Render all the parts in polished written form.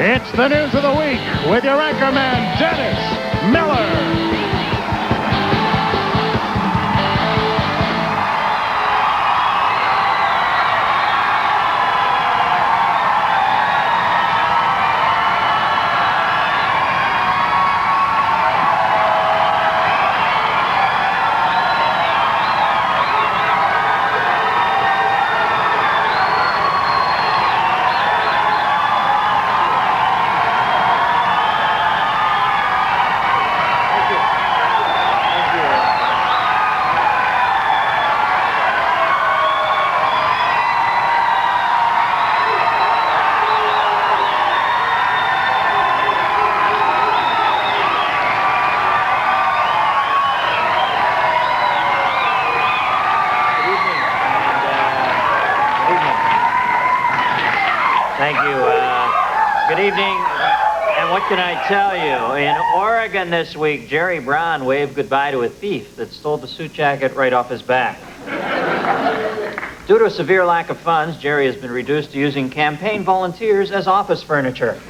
It's the news of the week with your anchorman, Dennis Miller. Thank you. Good evening. And what can I tell you? In Oregon this week, Jerry Brown waved goodbye to a thief that stole the suit jacket right off his back. Due to a severe lack of funds, Jerry has been reduced to using campaign volunteers as office furniture.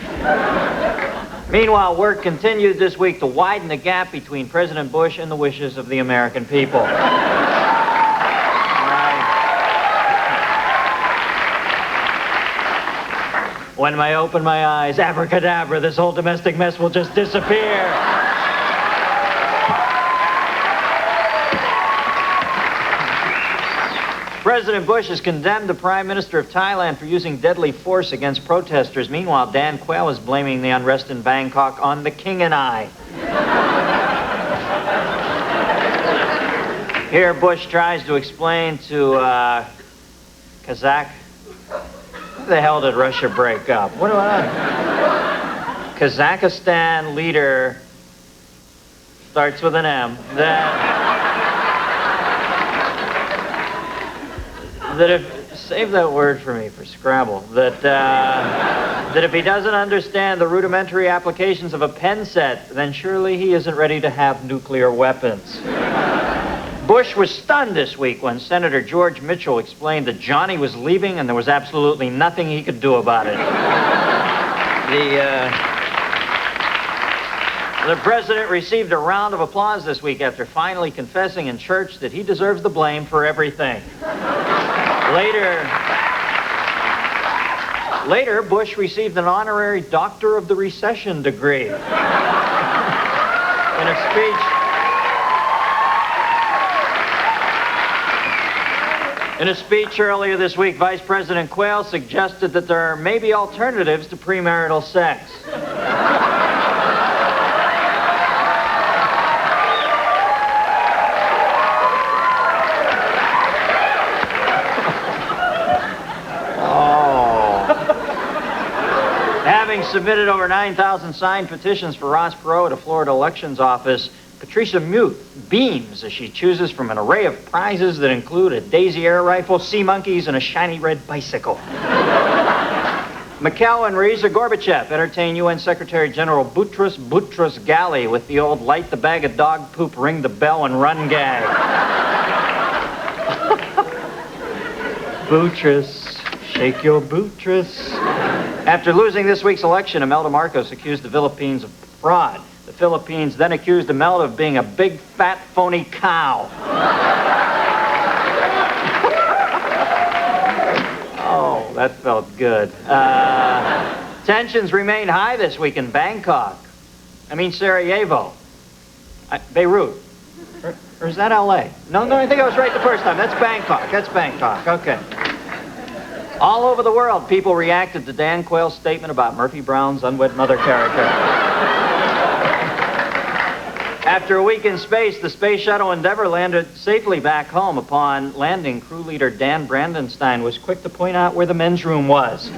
Meanwhile, work continued this week to widen the gap between President Bush and the wishes of the American people. When I open my eyes, abracadabra, this whole domestic mess will just disappear. President Bush has condemned the Prime Minister of Thailand for using deadly force against protesters. Meanwhile, Dan Quayle is blaming the unrest in Bangkok on the King and I. Here, Bush tries to explain to Kazakh. How the hell did Russia break up? What do I... Kazakhstan leader starts with an M. Save that word for me for Scrabble. That if he doesn't understand the rudimentary applications of a pen set, then surely he isn't ready to have nuclear weapons. Bush was stunned this week when Senator George Mitchell explained that Johnny was leaving and there was absolutely nothing he could do about it. The president received a round of applause this week after finally confessing in church that he deserves the blame for everything. Later, Bush received an honorary Doctor of the Recession degree. In a speech earlier this week, Vice President Quayle suggested that there may be alternatives to premarital sex. Having submitted over 9,000 signed petitions for Ross Perot at a Florida elections office, Patricia Mute beams as she chooses from an array of prizes that include a Daisy air rifle, sea monkeys, and a shiny red bicycle. Mikhail and Reza Gorbachev entertain UN Secretary General Boutros Ghali with the old light the bag of dog poop, ring the bell, and run gag. Boutros, shake your Boutros. After losing this week's election, Imelda Marcos accused the Philippines of fraud. The Philippines then accused Imelda of being a big, fat, phony cow. Oh, that felt good. Tensions remained high this week in Bangkok. Sarajevo. Beirut. Or is that L.A.? No, I think I was right the first time. That's Bangkok. Okay. All over the world, people reacted to Dan Quayle's statement about Murphy Brown's unwed mother character. After a week in space, the space shuttle Endeavour landed safely back home. Upon landing, crew leader Dan Brandenstein was quick to point out where the men's room was.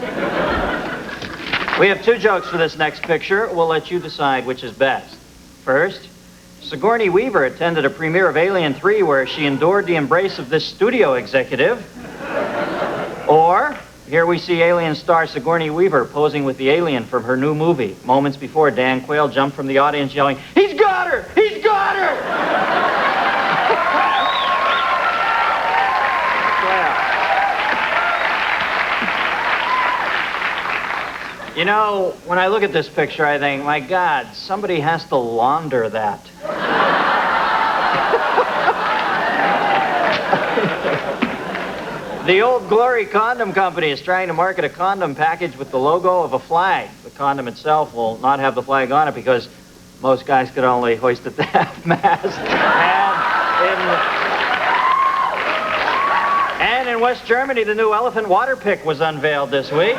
We have two jokes for this next picture. We'll let you decide which is best. First, Sigourney Weaver attended a premiere of Alien 3 where she endured the embrace of this studio executive. Or, here we see Alien star Sigourney Weaver posing with the alien from her new movie. Moments before, Dan Quayle jumped from the audience yelling, "He's got her! He's got her!" You know, when I look at this picture, I think, my God, somebody has to launder that. The Old Glory Condom Company is trying to market a condom package with the logo of a flag. The condom itself will not have the flag on it because most guys could only hoist it to half-mast. And in West Germany, the new elephant water pick was unveiled this week.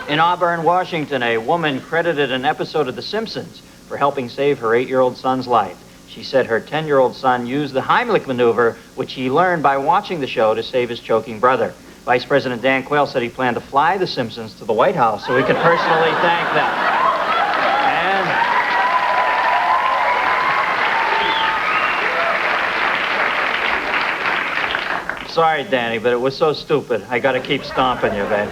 In Auburn, Washington, a woman credited an episode of The Simpsons for helping save her 8-year-old son's life. She said her 10-year-old son used the Heimlich maneuver, which he learned by watching the show to save his choking brother. Vice President Dan Quayle said he planned to fly the Simpsons to the White House so he could personally thank them. Sorry, Danny, but it was so stupid. I gotta keep stomping you, babe.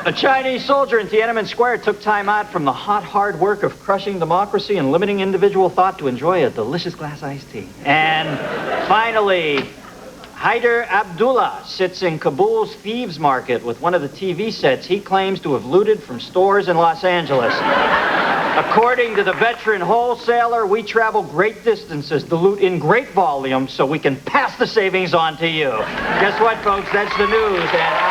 A Chinese soldier in Tiananmen Square took time out from the hard work of crushing democracy and limiting individual thought to enjoy a delicious glass iced tea. And finally, Haider Abdullah sits in Kabul's thieves market with one of the TV sets he claims to have looted from stores in Los Angeles. According to the veteran wholesaler, we travel great distances to loot in great volume so we can pass the savings on to you. Guess what, folks? That's the news, and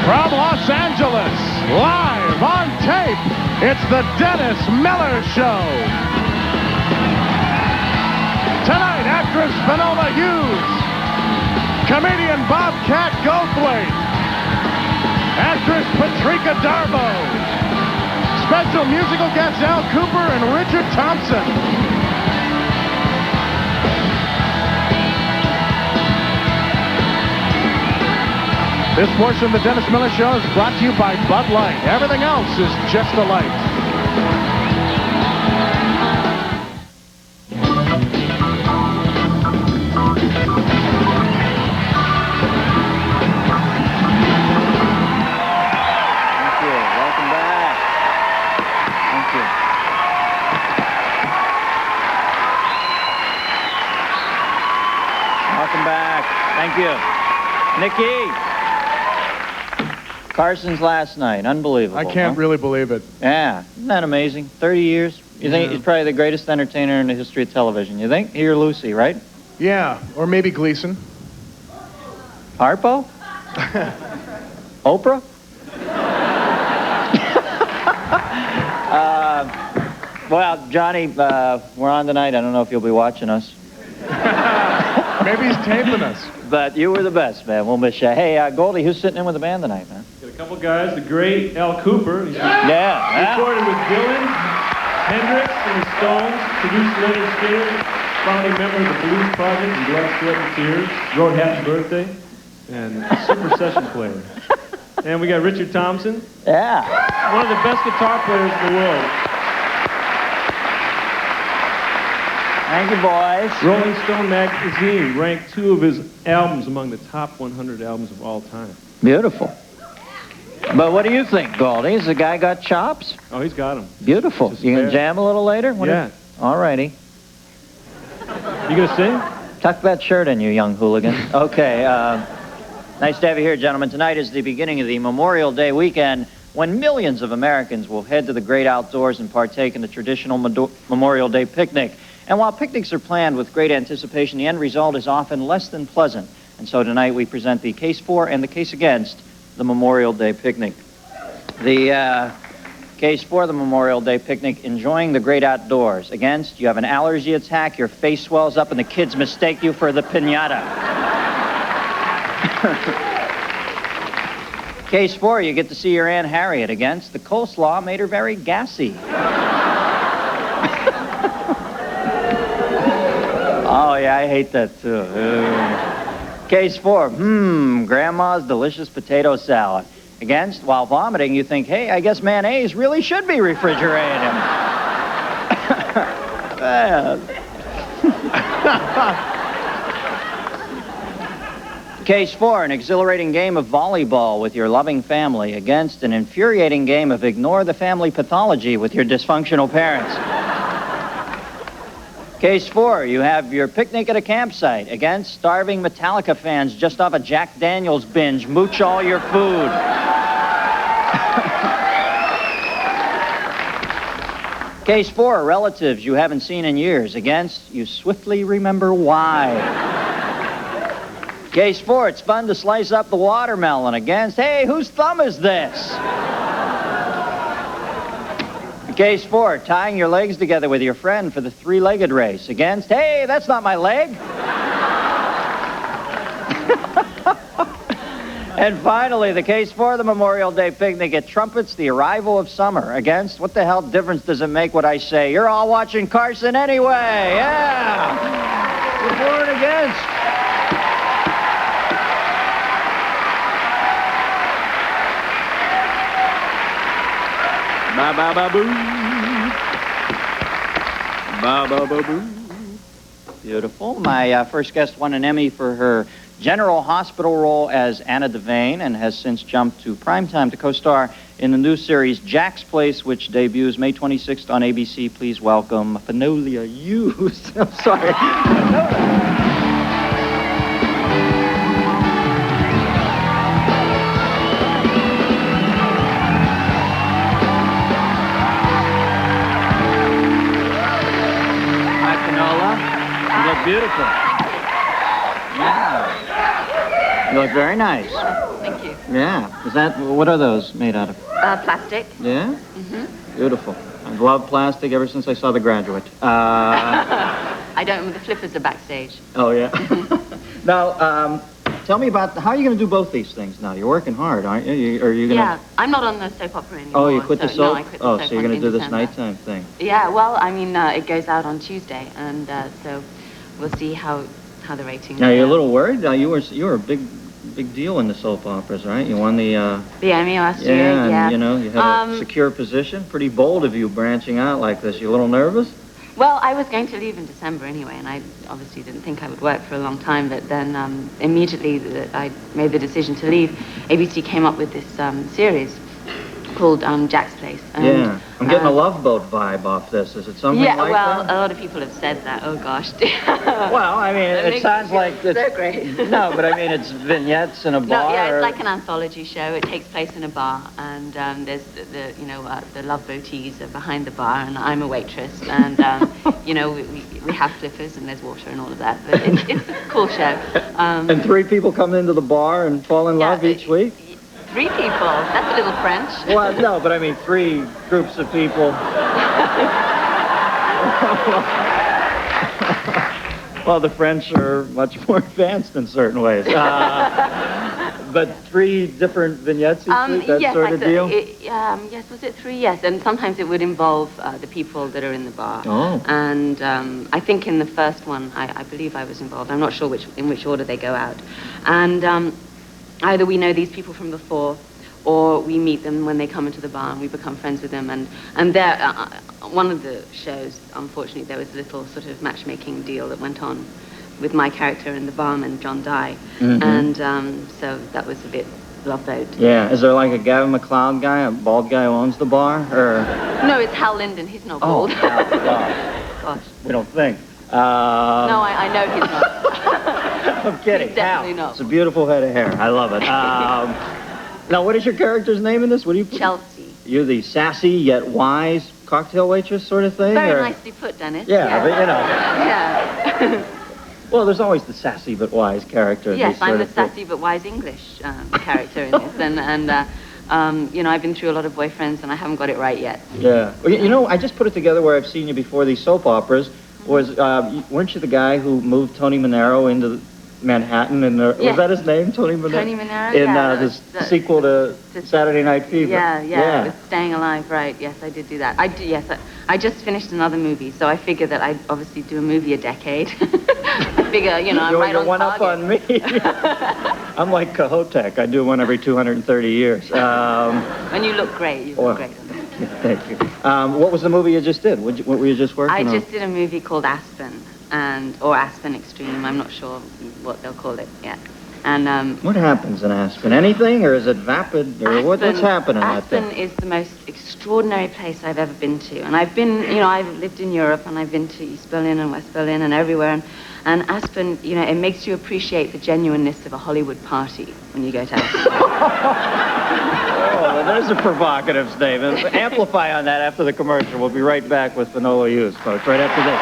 From Los Angeles, live on tape, it's the Dennis Miller Show. Tonight, actress Finola Hughes, comedian Bobcat Goldthwait, actress Patrika Darbo, special musical guests Kooper and Richard Thompson. This portion of the Dennis Miller Show is brought to you by Bud Light. Everything else is just a light. Thank you. Welcome back. Thank you. Welcome back. Thank you. Nikki. Carson's last night. Unbelievable. I can't really believe it. Yeah. Isn't that amazing? 30 years. You think he's probably the greatest entertainer in the history of television. You think? He or Lucy, right? Yeah, or maybe Gleason. Harpo? Oprah? Well, Johnny, we're on tonight. I don't know if you'll be watching us. Maybe he's taping us. But you were the best, man. We'll miss you. Hey, Goldie, who's sitting in with the band tonight, man? Got a couple guys. The great Al Kooper. He's Yeah. recorded with Dylan, Hendrix, and the Stones. Produced Leonard Skinner. Founding member of the Blues Project and Blood, Sweat, and Tears. Wrote Happy Birthday. And super session player. And we got Richard Thompson. Yeah. One of the best guitar players in the world. Thank you, boys. Rolling Stone magazine ranked 2 of his albums among the top 100 albums of all time. Beautiful. But what do you think, Goldie? Has the guy got chops? Oh, he's got them. Beautiful. You can jam a little later? Yeah. All righty. You gonna sing? Tuck that shirt in, you young hooligan. Okay. Nice to have you here, gentlemen. Tonight is the beginning of the Memorial Day weekend when millions of Americans will head to the great outdoors and partake in the traditional Memorial Day picnic. And while picnics are planned with great anticipation, the end result is often less than pleasant. And so tonight we present the case for and the case against the Memorial Day picnic. The case for the Memorial Day picnic, enjoying the great outdoors. Against, you have an allergy attack, your face swells up, and the kids mistake you for the piñata. Case for, you get to see your Aunt Harriet. Against, the coleslaw made her very gassy. Oh, yeah, I hate that, too. Case 4, Grandma's delicious potato salad. Against, while vomiting, you think, hey, I guess mayonnaise really should be refrigerated. Case 4, an exhilarating game of volleyball with your loving family against an infuriating game of ignore the family pathology with your dysfunctional parents. Case 4, you have your picnic at a campsite against starving Metallica fans just off a Jack Daniels binge. Mooch all your food. Case 4, relatives you haven't seen in years against you swiftly remember why. Case 4, it's fun to slice up the watermelon against, hey, whose thumb is this? Case 4, tying your legs together with your friend for the three-legged race against, hey, that's not my leg. And finally, the case for the Memorial Day picnic, it trumpets the arrival of summer against, what the hell difference does it make what I say? You're all watching Carson anyway, yeah. You're for and against. Ba-ba-ba-boo. Ba-ba-ba-boo. Beautiful. My first guest won an Emmy for her General Hospital role as Anna Devane and has since jumped to primetime to co-star in the new series Jack's Place, which debuts May 26th on ABC. Please welcome Finola Hughes. I'm sorry. Hi, Finola. You look beautiful. Yeah. You look very nice. Thank you. Yeah. Is that, what are those made out of? Plastic. Yeah? Mm-hmm. Beautiful. I've loved plastic ever since I saw The Graduate. I don't, the flippers are backstage. Oh, yeah. Now, tell me about, how are you going to do both these things now? You're working hard, aren't you? Are you going to... Yeah, I'm not on the soap opera anymore. Oh, you quit the soap? No, I quit the soap so you're going to do this December. nighttime thing. Yeah, well, I mean, it goes out on Tuesday, and so we'll see how the ratings Now, you're a go. little worried? Now, you were a big deal in the soap operas, right? You won the... The Emmy last year, yeah. yeah. And, you know, you had a secure position. Pretty bold of you branching out like this. You a little nervous? Well, I was going to leave in December anyway, and I obviously didn't think I would work for a long time, but then immediately I made the decision to leave. ABC came up with this series called Jack's Place. And, yeah. I'm getting a Love Boat vibe off this. Is it something like that? Yeah, well, a lot of people have said that. Oh, gosh. Well, I mean, it sounds like... So great. No, but I mean, it's vignettes in a bar. No, yeah, it's like an anthology show. It takes place in a bar, and there's the love boaties are behind the bar, and I'm a waitress, and we have flippers, and there's water and all of that. But it's a cool show. And 3 people come into the bar and fall in love each week? 3 people. That's a little French. Well, no, but I mean 3 groups of people. Well, the French are much more advanced in certain ways. But 3 different vignettes each week, that yes, sort of deal? Yes, was it 3? Yes, and sometimes it would involve the people that are in the bar. Oh. And I think in the first one, I believe I was involved. I'm not sure in which order they go out. And either we know these people from before, or we meet them when they come into the bar and we become friends with them. And there, one of the shows, unfortunately, there was a little sort of matchmaking deal that went on with my character and the barman, John Dye. Mm-hmm. And so that was a bit Love Boat. Yeah. Is there like a Gavin McLeod guy, a bald guy who owns the bar? Or... No, it's Hal Linden. He's not bald. Oh, Hal, gosh. We don't think. No, I know he's not. I'm kidding. He's definitely not. It's a beautiful head of hair. I love it. Now, what is your character's name in this? What do you put? Chelsea. You're the sassy yet wise cocktail waitress sort of thing? Very nicely put, Dennis. Yeah, but you know. Yeah. Well, there's always the sassy but wise character. Yes, I'm the sassy but wise English character in this. And I've been through a lot of boyfriends and I haven't got it right yet. Yeah. Well, I just put it together where I've seen you before these soap operas. Weren't you the guy who moved Tony Manero into Manhattan? And yes. Was that his name, Tony Manero? Tony Manero, in yeah. The sequel to Saturday Night Fever. Yeah. It was Staying Alive, right. Yes, I did do that. I just finished another movie, so I figure that I'd obviously do a movie a decade. I figure, I'm right on one target. up on me. I'm like Cahotek. I do one every 230 years. And you look great. You look great. Thank you. What was the movie you just did? What were you just working on? I just did a movie called Aspen, or Aspen Extreme. I'm not sure what they'll call it yet. And what happens in Aspen? Anything, or is it vapid, or what's happening out there? Aspen is the most extraordinary place I've ever been to. And I've been, I've lived in Europe, and I've been to East Berlin and West Berlin and everywhere. And Aspen, it makes you appreciate the genuineness of a Hollywood party when you go to Aspen. Oh, there's a provocative statement. Amplify on that after the commercial. We'll be right back with Finola Hughes, folks, right after this.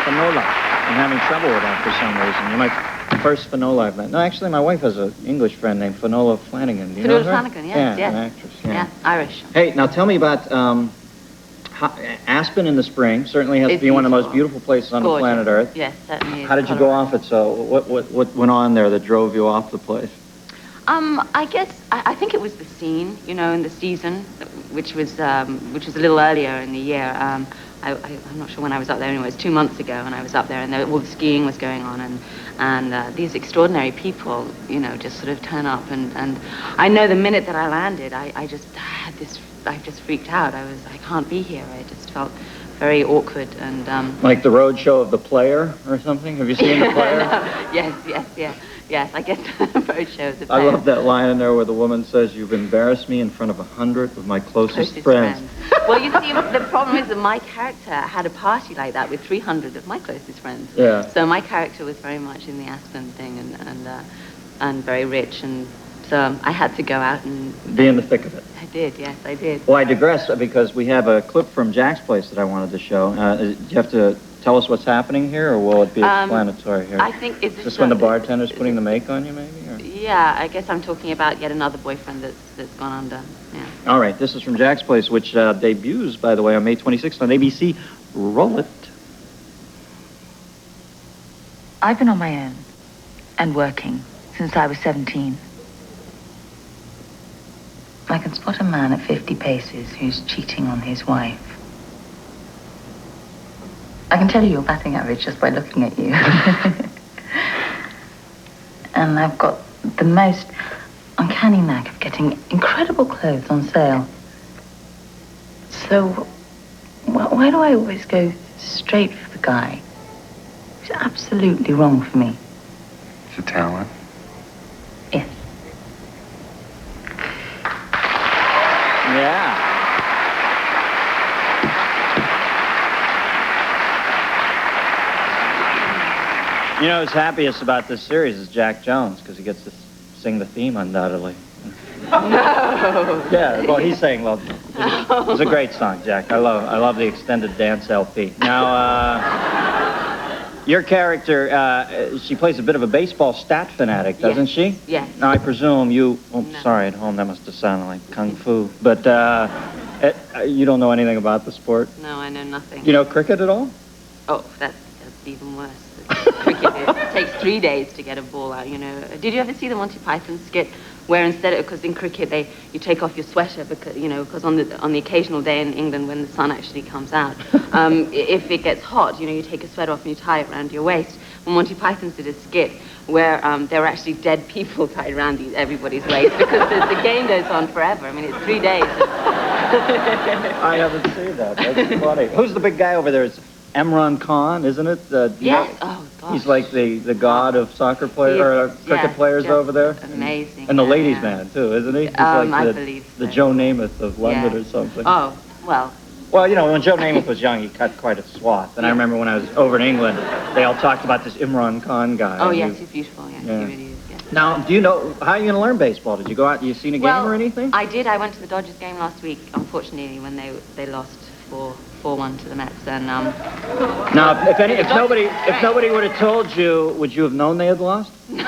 Finola. I'm having trouble with that for some reason. You're my first Finola I've met. No, actually, my wife has an English friend named Finola Flanagan. Do you know her? Flanagan, yes. Yeah, an actress. Yeah, Irish. Hey, now tell me about Aspen in the spring. Certainly has to be one of the most beautiful places on the planet Earth. Yes, certainly is. How did you go off it? So, what went on there that drove you off the place? I guess I think it was the scene, in the season, which was a little earlier in the year. I'm not sure when I was up there anyway. It was 2 months ago when I was up there, and all the skiing was going on, and these extraordinary people, just sort of turn up, and I know the minute that I landed, I just freaked out. I can't be here. I just felt very awkward and. Like the road show of The Player or something? Have you seen The Player? No. Yes, I guess the road show of The Player. I love that line in there where the woman says, "You've embarrassed me in front of 100 of my closest friends. Well, you see, the problem is that my character had a party like that with 300 of my closest friends. Yeah. So my character was very much in the Aspen thing and very rich, and so I had to go out and be in the thick of it. I did, yes, I did. Well, I digress because we have a clip from Jack's place that I wanted to show. Do you have to tell us what's happening here, or will it be explanatory here? I think it's just when the bartender's putting the make on you, maybe? Or? Yeah, I guess I'm talking about yet another boyfriend that's gone under. Yeah. All right, this is from Jack's Place, which debuts, by the way, on May 26th on ABC. Roll it. I've been on my own and working since I was 17. I can spot a man at 50 paces who's cheating on his wife. I can tell you your batting average just by looking at you. And I've got the most uncanny knack of getting incredible clothes on sale. So, why do I always go straight for the guy who's absolutely wrong for me? It's a talent. Yes. Yeah. Who's happiest about this series is Jack Jones, because he gets to sing the theme, undoubtedly. No. Yeah, well, he's saying, well, it's a great song, Jack. I love the extended dance LP. Now, your character, she plays a bit of a baseball stat fanatic, doesn't she? Yes. Now, I presume you... Oh, No. Sorry, at home that must have sounded like kung fu. But you don't know anything about the sport? No, I know nothing. Do you know cricket at all? Oh, that's even worse. Cricket, it takes 3 days to get a ball out, Did you ever see the Monty Python skit where instead of, because in cricket you take off your sweater because on the occasional day in England when the sun actually comes out, if it gets hot, you take a sweater off and you tie it around your waist. Well, Monty Python did a skit where there were actually dead people tied around everybody's waist because the game goes on forever. I mean, it's 3 days. I haven't seen that. That's funny. Who's the big guy over there? It's Imran Khan, isn't it? Yes. Oh, gosh. He's like the god of soccer players or cricket players over there. Amazing. And the ladies' man too, isn't he? He's like I believe so. the Joe Namath of London or something. Oh, well. Well, when Joe Namath was young, he cut quite a swath. And I remember when I was over in England, they all talked about this Imran Khan guy. Oh, yes, he's beautiful. Yeah, he really is. Yes. Now, do you know how are you going to learn baseball? Did you go out? You seen a game or anything? I did. I went to the Dodgers game last week. Unfortunately, when they lost 4-1 to the Mets, and Now, if nobody would have told you, would you have known they had lost? No.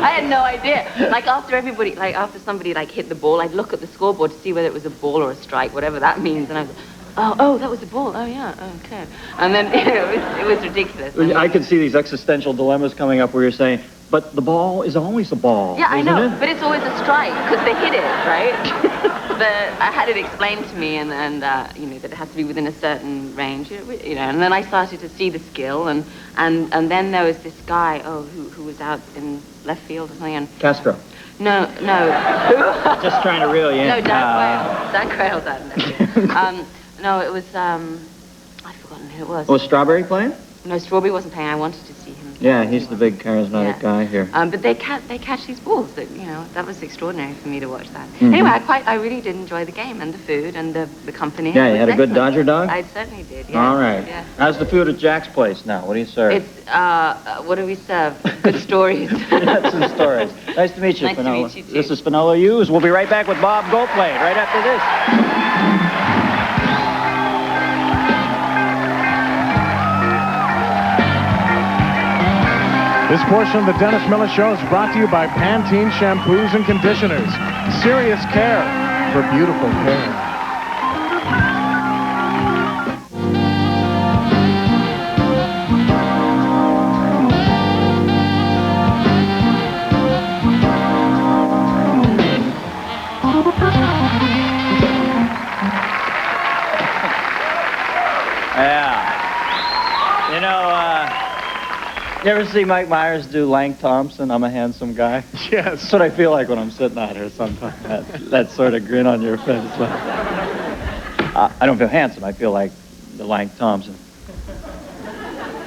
I had no idea. After somebody hit the ball, I'd look at the scoreboard to see whether it was a ball or a strike, whatever that means, and Oh, that was the ball. Oh, yeah. Oh, okay. And then it was ridiculous. I could see these existential dilemmas coming up where you're saying, but the ball is always a ball. Yeah, I know, it? but it's always a strike because they hit it, right? I had it explained to me, and that it has to be within a certain range, and then I started to see the skill, and then there was this guy, who was out in left field or something. And Castro. No. Who? Just trying to reel you in. No, Dan Quayle's out in left field. No, it was, I've forgotten who it was. Was Strawberry playing? No, Strawberry wasn't playing. I wanted to see him. Yeah, he's the big charismatic guy here. But they catch these balls. That was extraordinary for me to watch that. Anyway, I really did enjoy the game and the food and the company. Yeah, you had a good Dodger dog? I certainly did, yeah. All right. Yeah. How's the food at Jack's place now? What do you serve? It's, what do we serve? Good stories. Some stories. Nice to meet you, Nice to Finola. meet you, too. This is Finola Hughes. We'll be right back with Bob Goldthwait right after this. This portion of the Dennis Miller Show is brought to you by Pantene Shampoos and Conditioners. Serious care for beautiful hair. You ever see Mike Myers do Lank Thompson? I'm a handsome guy. Yes. That's what I feel like when I'm sitting out here sometimes. That sort of grin on your face. I don't feel handsome. I feel like the Lank Thompson.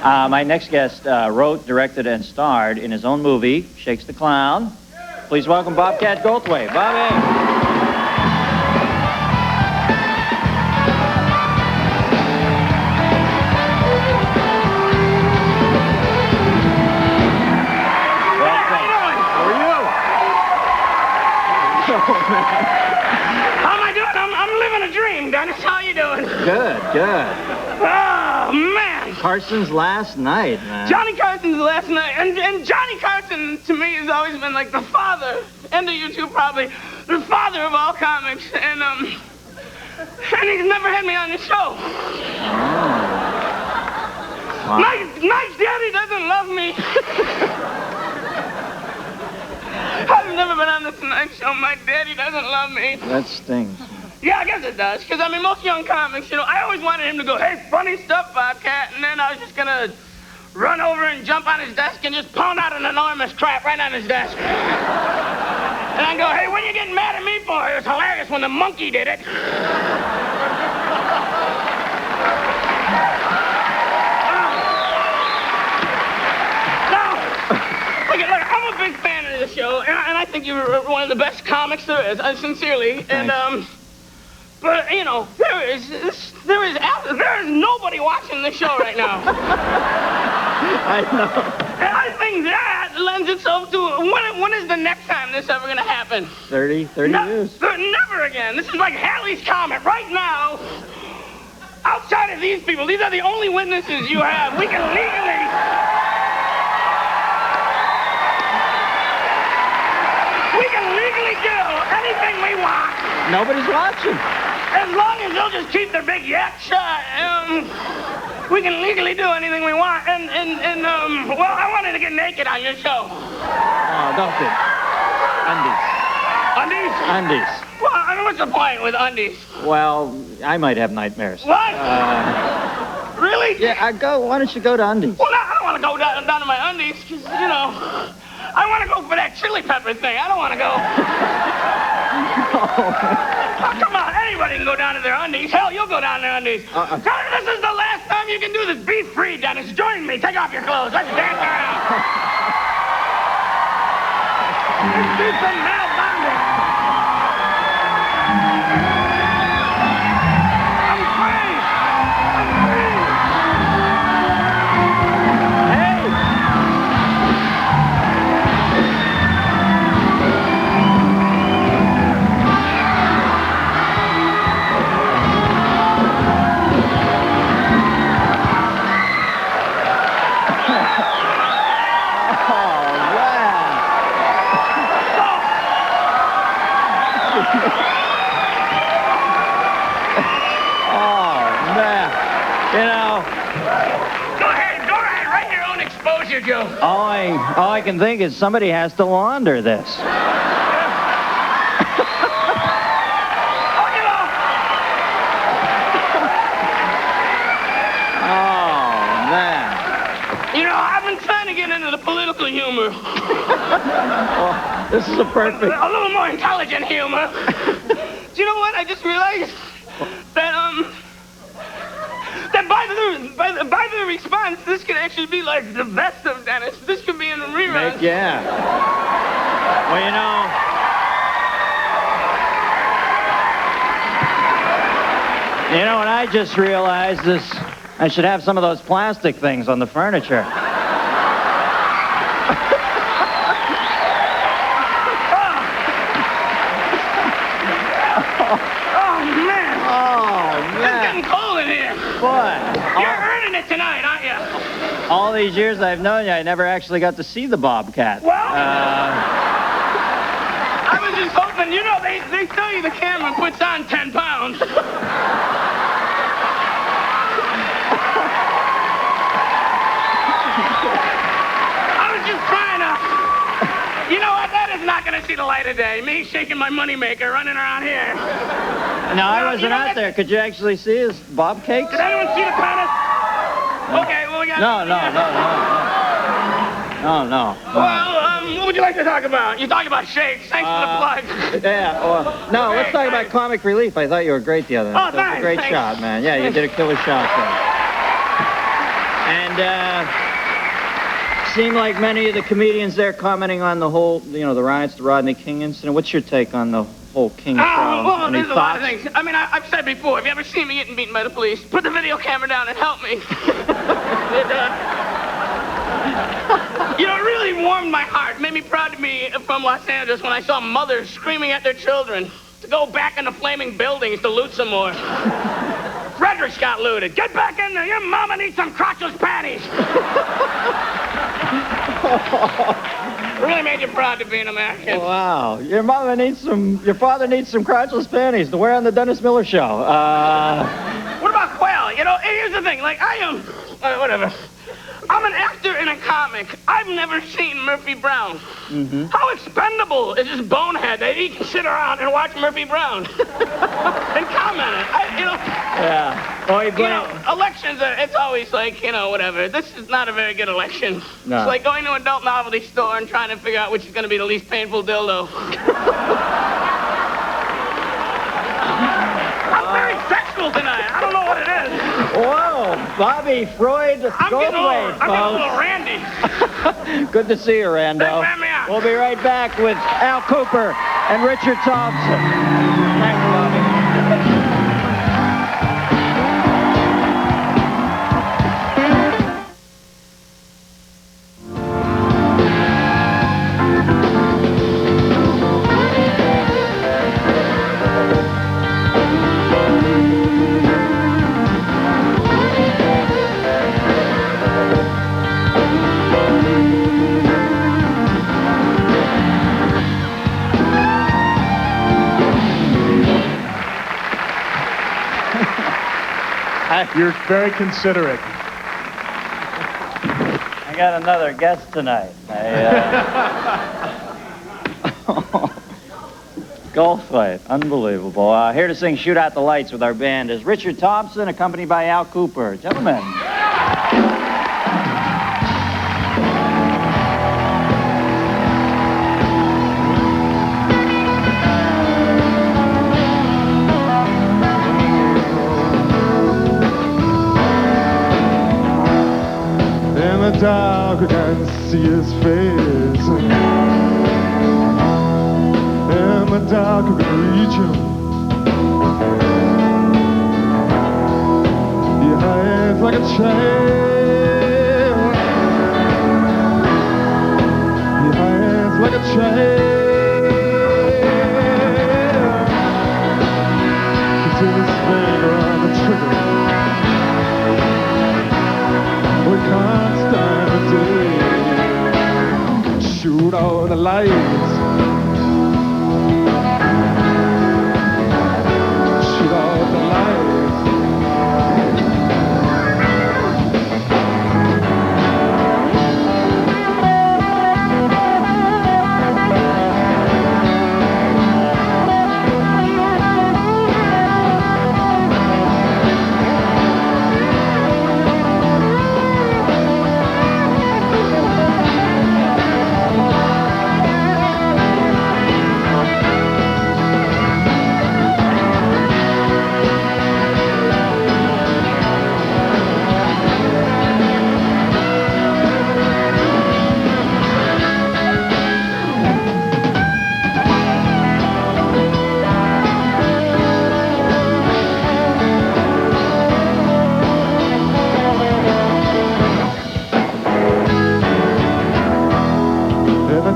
My next guest wrote, directed, and starred in his own movie, Shakes the Clown. Please welcome Bobcat Goldthwait. Bobby. How am I doing? I'm living a dream, Dennis. How you doing? Good. Oh, man. Carson's last night, man. Johnny Carson's last night. And Johnny Carson, to me, has always been like the father, and to you two probably, the father of all comics. And he's never had me on the show. Wow. My daddy doesn't love me. I've never been on the Tonight Show. My daddy doesn't love me. That stings. Yeah, I guess it does. Because, most young comics, I always wanted him to go, hey, funny stuff, Bobcat. And then I was just going to run over and jump on his desk and just pound out an enormous crap right on his desk. And I go, hey, what are you getting mad at me for? It was hilarious when the monkey did it. Look, I'm a big fan of the show, and I think you're one of the best comics there is, sincerely. Thanks. And, but, there is nobody watching the show right now. I know. And I think that lends itself to, when is the next time this ever going to happen? 30 years. Never again. This is like Halley's Comet right now. Outside of these people, these are the only witnesses you have. We can legally do anything we want. Nobody's watching. As long as they'll just keep their big yak shut, we can legally do anything we want. And well, I wanted to get naked on your show. Oh, don't be. Undies? Undies. Well, what's the point with undies? Well, I might have nightmares. What? Really? Yeah, why don't you go to undies? Well, no, I don't want to go down to my undies, because, I want to go for that chili pepper thing. I don't want to go. Oh, come on, anybody can go down to their undies. Hell, you'll go down to their undies. Tell them this is the last time you can do this. Be free, Dennis. Join me. Take off your clothes. Let's dance around. Let's do some male bonding. I'm free. your joke? All I can think is somebody has to launder this. Oh, you know. Oh, man. You know, I've been trying to get into the political humor. Oh, this is a perfect... A little more intelligent humor. Do you know what? I just realized that, that by the response, this could actually be like the best of Dennis. This could be in the rerun. Yeah. Well, you know... You know what I just realized is I should have some of those plastic things on the furniture. Boy. You're earning it tonight, aren't you? All these years I've known you, I never actually got to see the Bobcat. Well, I was just hoping, you know, they tell you the camera puts on 10 pounds. I was just trying to... You know what? That is not going to see the light of day. Me shaking my moneymaker running around here. No, I wasn't out there. Could you actually see his bob cakes? Did anyone see the penis? Okay, well, we got... No. Well, what would you like to talk about? You talk about shakes. Thanks for the plug. Yeah, no, let's talk about comic relief. I thought you were great the other night. Oh, thanks. That was a great shot, man. Yeah, you did a killer shot there. And, seemed like many of the comedians there commenting on the whole, you know, the riots, the Rodney King incident. What's your take on the whole King trial? Well, there's a lot of things. I mean, I've said before, if you ever see me getting beaten by the police, put the video camera down and help me. You know, it really warmed my heart, made me proud to be from Los Angeles when I saw mothers screaming at their children to go back in the flaming buildings to loot some more. Frederick's got looted. Get back in there. Your mama needs some crotchless panties. Really made you proud to be an American. Wow. Your father needs some crotchless panties to wear on the Dennis Miller Show. What about Quail? You know, here's the thing. Like, I am... whatever. I'm an actor and a comic. I've never seen Murphy Brown. Mm-hmm. How expendable is this bonehead that he can sit around and watch Murphy Brown and comment it? Yeah. Oh, you know, elections, it's always like, you know, whatever. This is not a very good election. No. It's like going to an adult novelty store and trying to figure out which is going to be the least painful dildo. I'm very sexual tonight. I don't know what it is. Whoa, Bobby Freud Goldthwait, I'm getting a little Randy. Good to see you, Rando. Thanks for having me out. We'll be right back with Al Kooper and Richard Thompson. Thanks, Bobby. You're very considerate. I got another guest tonight. Goldthwait, unbelievable. Here to sing Shoot Out the Lights with our band is Richard Thompson, accompanied by Al Kooper. Gentlemen. Dark, I can see his face. In the dark, I can reach him. He hides like a child. He hides like a child. He's in his finger on the trigger. We can't stand the day. Shoot out the lights. Shoot out the lights.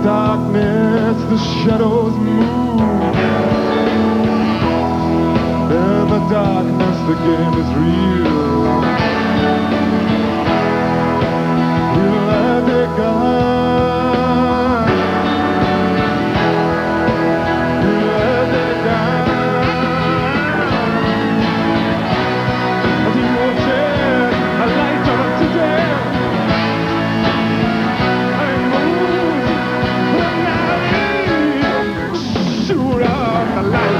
darkness, the shadows move. In the darkness, the game is real. We'll let it go. We'll let it down. The ocean, a light on today. Shoot off the light. Shoot off the light.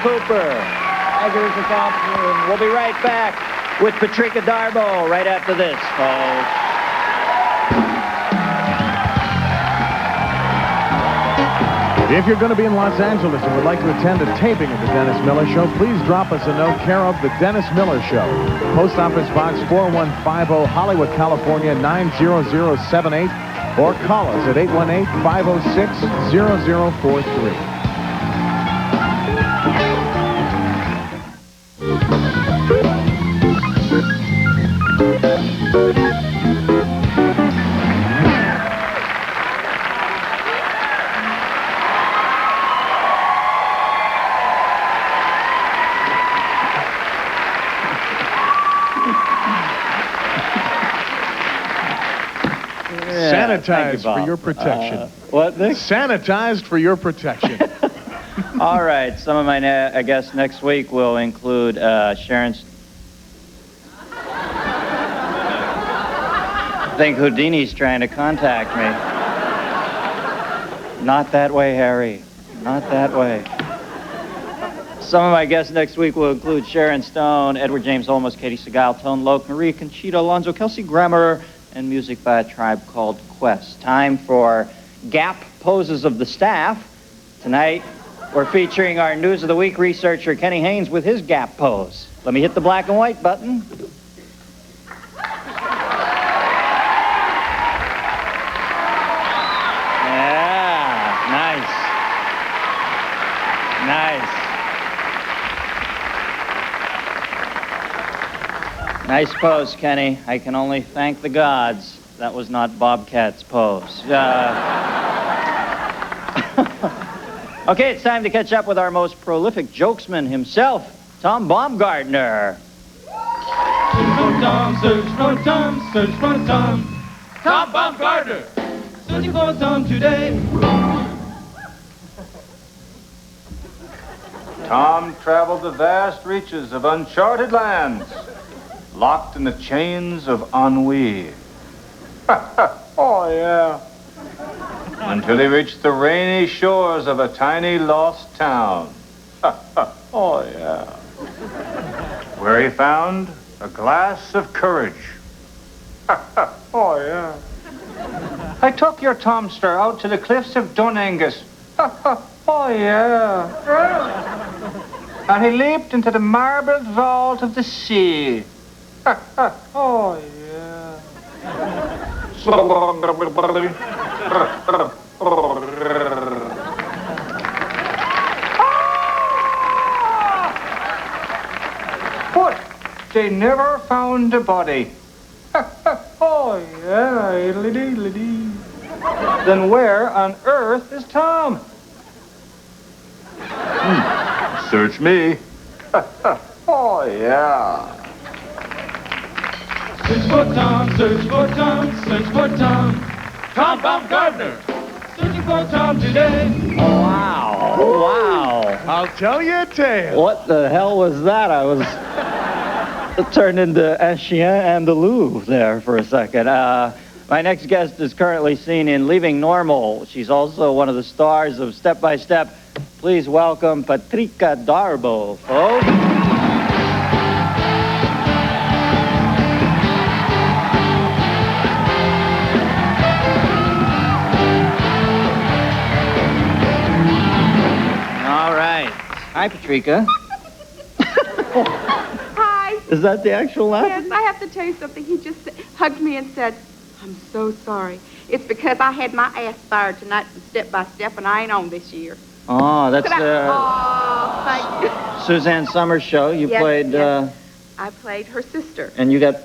Kooper. Thank you, Richard Thompson. We'll be right back with Patrika Darbo right after this, folks. If you're going to be in Los Angeles and would like to attend a taping of the Dennis Miller Show, please drop us a note, care of the Dennis Miller Show. Post Office Box 4150, Hollywood, California 90078, or call us at 818-506-0043. Sanitized for your protection. What, Nick? Sanitized for your protection. All right. Some of my guests next week will include Sharon's... I think Houdini's trying to contact me. Not that way, Harry. Not that way. Some of my guests next week will include Sharon Stone, Edward James Olmos, Katie Segal, Tone Loc, Maria Conchita Alonso, Kelsey Grammer, and music by a tribe called Quest. Time for Gap Poses of the Staff. Tonight, we're featuring our News of the Week researcher, Kenny Haynes, with his Gap pose. Let me hit the black and white button. Yeah, nice. Nice pose, Kenny. I can only thank the gods. That was not Bobcat's pose. Okay, it's time to catch up with our most prolific jokesman himself, Tom Baumgartner. Search for Tom, search for Tom, search for Tom. Tom Baumgartner, searching for Tom today. Tom traveled the vast reaches of uncharted lands, locked in the chains of ennui. Oh, yeah. Until he reached the rainy shores of a tiny lost town. Oh, yeah. Where he found a glass of courage. Oh, yeah. I took your Tomster out to the cliffs of Dunangus. Oh, yeah. And he leaped into the marbled vault of the sea. Oh, yeah. But they never found a body. Oh, yeah, idly-dee. Then where on earth is Tom? Search me. Oh, yeah. Search for Tom, search for Tom, search for Tom. Tom Baumgartner. Searching for Tom today. Wow. Wow. I'll tell you a tale. What the hell was that? I was turned into Un Chien Andalou there for a second. My next guest is currently seen in Leaving Normal. She's also one of the stars of Step by Step. Please welcome Patrika Darbo, folks. All right. Hi, Patrika. Hi. Is that the actual laugh? Yes, I have to tell you something. He just hugged me and said, I'm so sorry. It's because I had my ass fired tonight from Step by Step, and I ain't on this year. Oh, that's Oh, thank you. Suzanne Summers' show. You Yes, played, yes. I played her sister. and you got,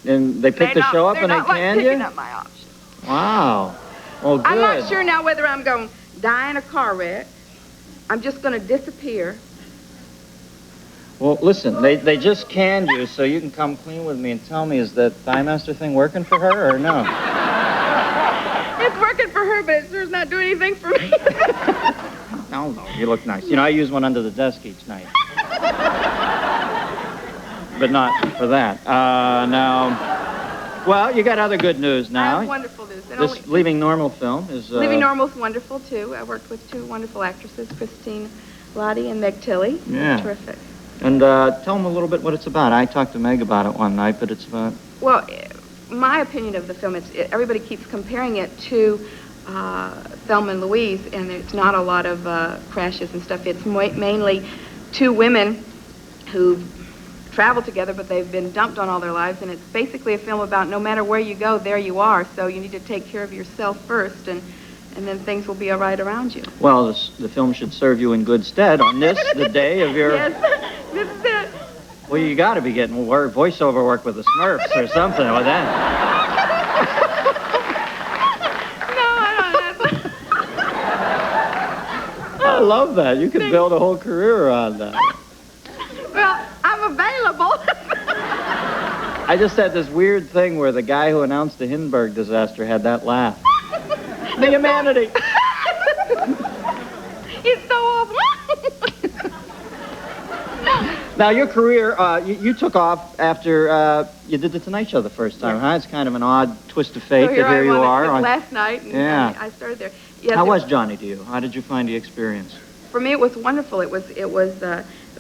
and they picked the show up and they canned picking you? up my option. Wow. Well, good. I'm not sure now whether I'm going to die in a car wreck. I'm just going to disappear. Well, listen, they just canned you, so you can come clean with me and tell me, is that Thigh Master thing working for her or no? It's working for her, but it sure's not doing anything for me. No, you look nice. You know, I use one under the desk each night. But not for that. Now, well, you got other good news I now. have wonderful news. And This Leaving Normal film is... Leaving Normal's wonderful, too. I worked with two wonderful actresses, Christine Lottie and Meg Tilly. Yeah. Terrific. And tell them a little bit what it's about. I talked to Meg about it one night, but it's about... Well, my opinion of the film, everybody keeps comparing it to Thelma and Louise, and it's not a lot of crashes and stuff. It's mainly two women who travel together, but they've been dumped on all their lives, and it's basically a film about no matter where you go, there you are. So you need to take care of yourself first, and then things will be all right around you. Well, the film should serve you in good stead on this, the day of your... Yes, this is it. Well, you got to be getting voiceover work with the Smurfs or something with that. I love that. You could build a whole career around that. Well, I'm available. I just had this weird thing where the guy who announced the Hindenburg disaster had that laugh. The humanity. It's so awful. Now, your career, you took off after you did The Tonight Show the first time, huh? It's kind of an odd twist of fate So that here you are. Last night, and I started there. Yes, How was Johnny to you? How did you find the experience? For me, it was wonderful. It was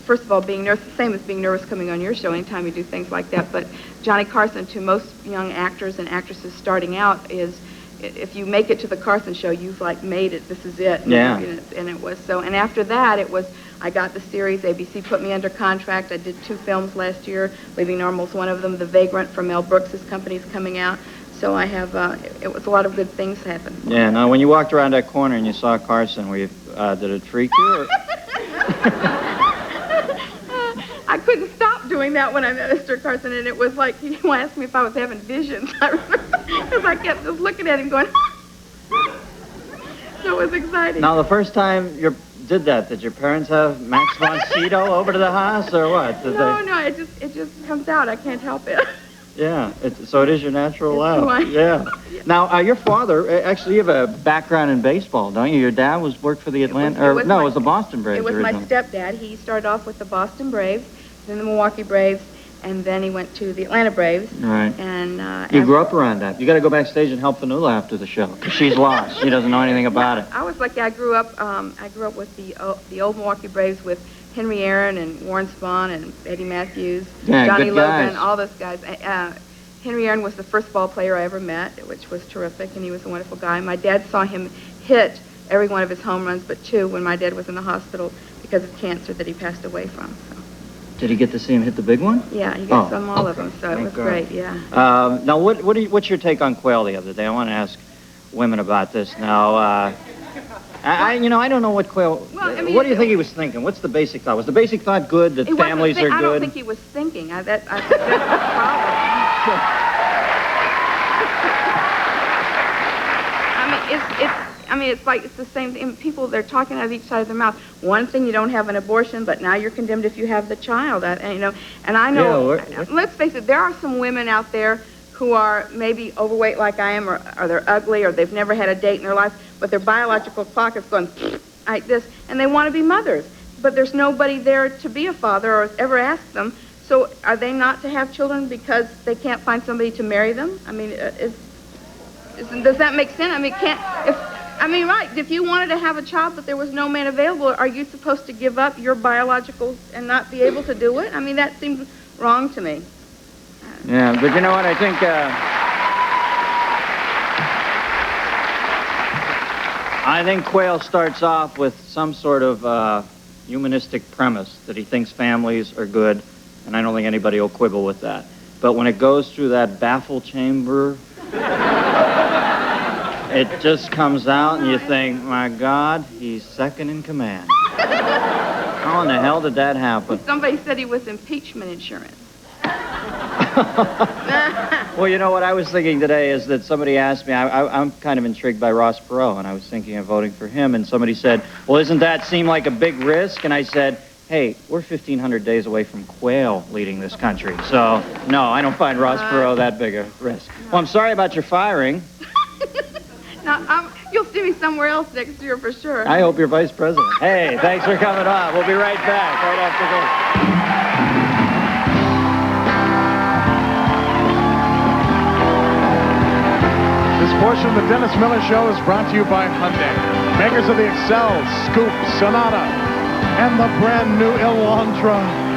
first of all, being nervous, the same as being nervous coming on your show anytime you do things like that. But Johnny Carson, to most young actors and actresses starting out, is if you make it to the Carson show, you've like made it. This is it. Yeah. And it was so. And after that, it was. I got the series. ABC put me under contract. I did 2 films last year. Leaving Normal's one of them. The Vagrant from Mel Brooks' company is coming out. So I have. It was a lot of good things happen. Yeah. Now, when you walked around that corner and you saw Carson, were you? Did it freak you? Or? I couldn't stop doing that when I met Mr. Carson, and it was like he asked me if I was having visions. I remember because I kept just looking at him, going. So it was exciting. Now, the first time you did that, did your parents have Max von Sydow over to the house, or what? No, it just comes out. I can't help it. Yeah, so it is your natural laugh. Who I am. Yeah. Now, your father, actually, you have a background in baseball, don't you? Your dad worked for the Atlanta, it was the Boston Braves. It was originally. my stepdad. He started off with the Boston Braves, then the Milwaukee Braves, and then he went to the Atlanta Braves. Right. And you grew up around that. You got to go backstage and help Finola after the show, because she's lost. She doesn't know anything about it. I was lucky. I grew up with the old Milwaukee Braves with Henry Aaron and Warren Spahn and Eddie Matthews, Johnny good Logan, guys. all those guys. Henry Aaron was the first ball player I ever met, which was terrific, and he was a wonderful guy. My dad saw him hit every one of his home runs but 2 when my dad was in the hospital because of cancer that he passed away from. So. Did he get to see him hit the big one? Yeah, he got all of okay. them, so Thank it was God. great, yeah. Now, what's your take on Quail the other day? I want to ask women about this. Now, I don't know what Quail... Well, I mean, what do you think he was thinking? What's the basic thought? Was the basic thought good, that families are good? I don't think he was thinking. That's the problem. I mean, I mean, it's like it's the same thing. People, they're talking out of each side of their mouth. One thing, you don't have an abortion, but now you're condemned if you have the child. And, you know, and I know, let's face it, there are some women out there who are maybe overweight like I am, or they're ugly, or they've never had a date in their life, but their biological clock is going like this, and they want to be mothers. But there's nobody there to be a father or ever ask them. So are they not to have children because they can't find somebody to marry them? I mean, does that make sense? I mean, right, if you wanted to have a child but there was no man available, are you supposed to give up your biological and not be able to do it? I mean, that seems wrong to me. Yeah, but you know what, I think Quayle starts off with some sort of humanistic premise that he thinks families are good, and I don't think anybody will quibble with that. But when it goes through that baffle chamber, it just comes out and you think, my God, he's second in command. How in the hell did that happen? Somebody said he was impeachment insurance. Well, you know what I was thinking today is that somebody asked me, I'm kind of intrigued by Ross Perot, and I was thinking of voting for him, and somebody said, well, doesn't that seem like a big risk? And I said, hey, we're 1,500 days away from Quayle leading this country, so no, I don't find Ross Perot that big a risk. Well, I'm sorry about your firing. No, you'll see me somewhere else next year for sure. I hope you're vice president. Hey, thanks for coming on. We'll be right back, right after this. This portion of the Dennis Miller Show is brought to you by Hyundai, makers of the Excel, Scoop, Sonata, and the brand new Elantra.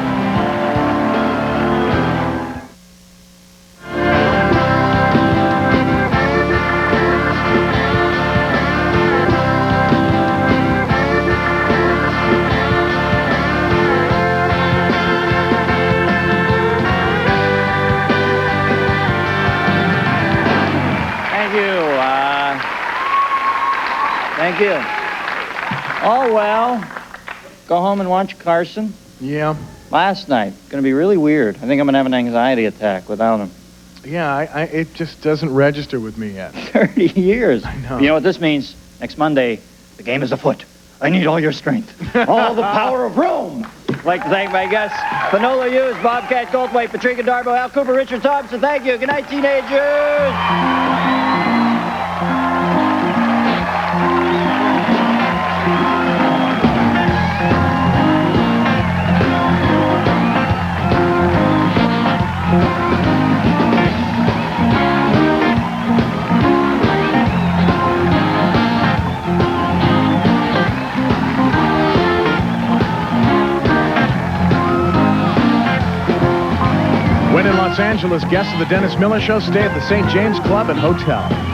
Thank you. Oh, well, go home and watch Carson. Yeah. Last night. Going to be really weird. I think I'm going to have an anxiety attack without him. Yeah, it just doesn't register with me yet. 30 years. I know. You know what this means? Next Monday, the game is afoot. I need all your strength. All the power of Rome. I'd like to thank my guests, Finola Hughes, Bobcat Goldthwait, Patrika Darbo, Kooper, Richard Thompson. Thank you. Good night, teenagers. When in Los Angeles, guests of the Dennis Miller Show stay at the St. James Club and Hotel.